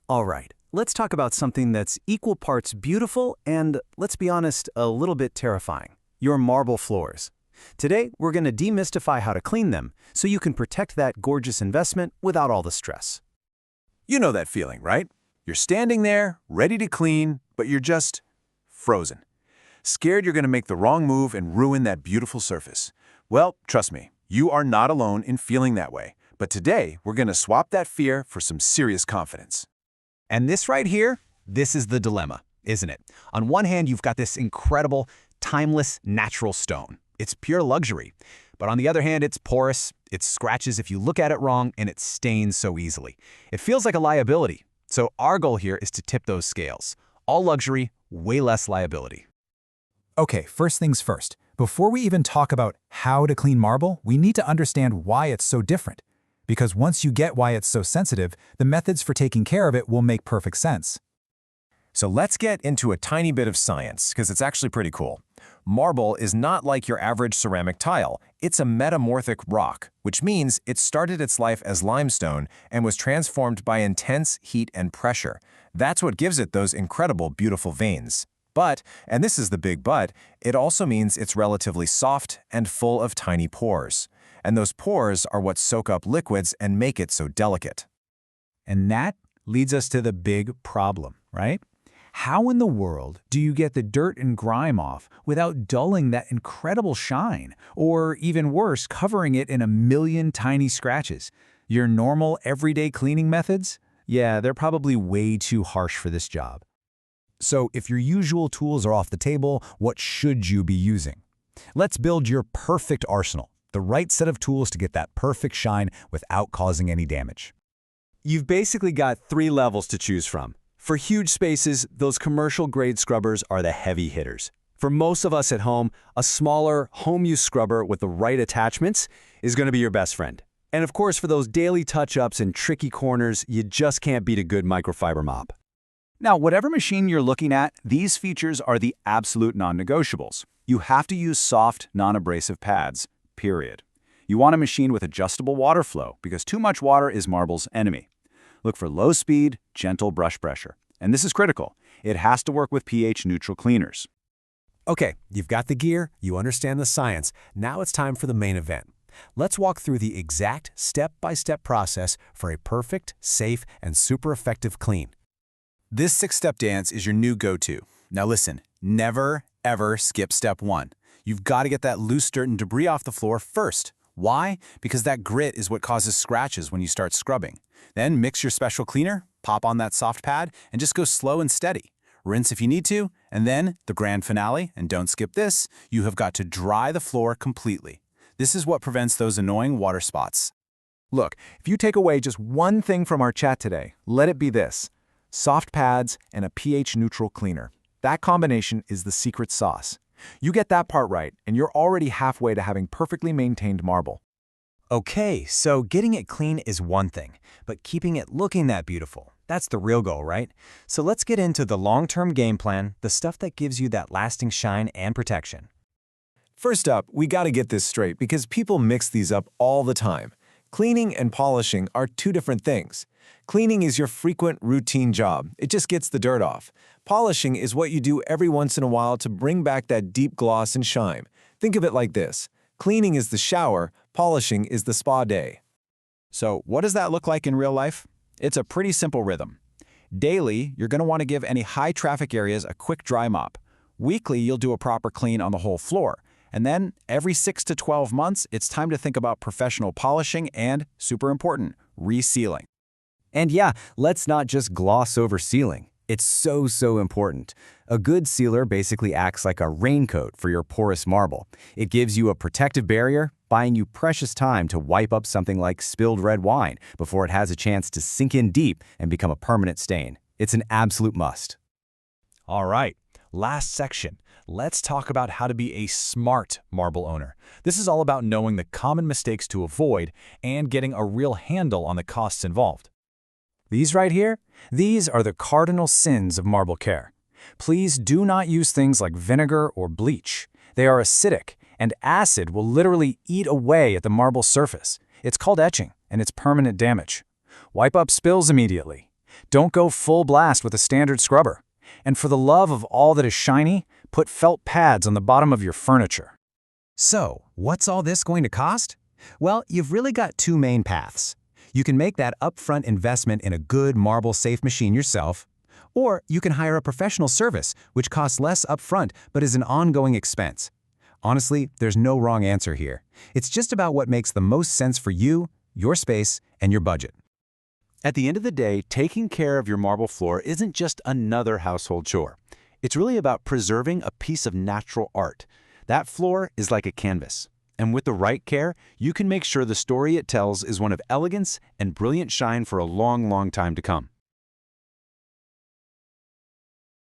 All right, let's talk about something that's equal parts beautiful and, let's be honest, a little bit terrifying. Your marble floors. Today, we're going to demystify how to clean them so you can protect that gorgeous investment without all the stress. You know that feeling, right? You're standing there, ready to clean, but you're just frozen. Scared you're going to make the wrong move and ruin that beautiful surface. Well, trust me, you are not alone in feeling that way. But today, we're going to swap that fear for some serious confidence. And this right here, this is the dilemma, isn't it? On one hand, you've got this incredible, timeless, natural stone. It's pure luxury. But on the other hand, it's porous, it scratches if you look at it wrong, and it stains so easily. It feels like a liability. So our goal here is to tip those scales. All luxury, way less liability. Okay, first things first. Before we even talk about how to clean marble, we need to understand why it's so different. Because once you get why it's so sensitive, the methods for taking care of it will make perfect sense. So let's get into a tiny bit of science, because it's actually pretty cool. Marble is not like your average ceramic tile. It's a metamorphic rock, which means it started its life as limestone and was transformed by intense heat and pressure. That's what gives it those incredible, beautiful veins. But, and this is the big but, it also means it's relatively soft and full of tiny pores. And those pores are what soak up liquids and make it so delicate. And that leads us to the big problem, right? How in the world do you get the dirt and grime off without dulling that incredible shine, or even worse, covering it in a million tiny scratches? Your normal, everyday cleaning methods? Yeah, they're probably way too harsh for this job. So if your usual tools are off the table, what should you be using? Let's build your perfect arsenal, the right set of tools to get that perfect shine without causing any damage. You've basically got 3 levels to choose from. For huge spaces, those commercial-grade scrubbers are the heavy hitters. For most of us at home, a smaller, home-use scrubber with the right attachments is going to be your best friend. And of course, for those daily touch-ups and tricky corners, you just can't beat a good microfiber mop. Now, whatever machine you're looking at, these features are the absolute non-negotiables. You have to use soft, non-abrasive pads, period. You want a machine with adjustable water flow because too much water is marble's enemy. Look for low speed, gentle brush pressure. And this is critical. It has to work with pH-neutral cleaners. Okay, you've got the gear, you understand the science. Now it's time for the main event. Let's walk through the exact step-by-step process for a perfect, safe, and super effective clean. This 6-step dance is your new go-to. Now listen, never, ever skip step 1. You've got to get that loose dirt and debris off the floor first. Why? Because that grit is what causes scratches when you start scrubbing. Then mix your special cleaner, pop on that soft pad, and just go slow and steady. Rinse if you need to, and then the grand finale, and don't skip this, you have got to dry the floor completely. This is what prevents those annoying water spots. Look, if you take away just one thing from our chat today, let it be this: soft pads and a pH-neutral cleaner. That combination is the secret sauce. You get that part right, and you're already halfway to having perfectly maintained marble. Okay, so getting it clean is one thing, but keeping it looking that beautiful, that's the real goal, right? So let's get into the long-term game plan, the stuff that gives you that lasting shine and protection. First up, we got to get this straight because people mix these up all the time. Cleaning and polishing are 2 different things. Cleaning is your frequent, routine job. It just gets the dirt off. Polishing is what you do every once in a while to bring back that deep gloss and shine. Think of it like this. Cleaning is the shower, polishing is the spa day. So what does that look like in real life? It's a pretty simple rhythm. Daily, you're going to want to give any high-traffic areas a quick dry mop. Weekly, you'll do a proper clean on the whole floor. And then, every 6 to 12 months, it's time to think about professional polishing and, super important, resealing. And yeah, let's not just gloss over sealing. It's so important. A good sealer basically acts like a raincoat for your porous marble. It gives you a protective barrier, buying you precious time to wipe up something like spilled red wine before it has a chance to sink in deep and become a permanent stain. It's an absolute must. All right, last section. Let's talk about how to be a smart marble owner. This is all about knowing the common mistakes to avoid and getting a real handle on the costs involved. These right here, these are the cardinal sins of marble care. Please do not use things like vinegar or bleach. They are acidic, and acid will literally eat away at the marble surface. It's called etching, and it's permanent damage. Wipe up spills immediately. Don't go full blast with a standard scrubber. And for the love of all that is shiny, put felt pads on the bottom of your furniture. So, what's all this going to cost? Well, you've really got two main paths. You can make that upfront investment in a good marble-safe machine yourself, or you can hire a professional service, which costs less upfront but is an ongoing expense. Honestly, there's no wrong answer here. It's just about what makes the most sense for you, your space, and your budget. At the end of the day, taking care of your marble floor isn't just another household chore. It's really about preserving a piece of natural art. That floor is like a canvas. And with the right care, you can make sure the story it tells is one of elegance and brilliant shine for a long, long time to come.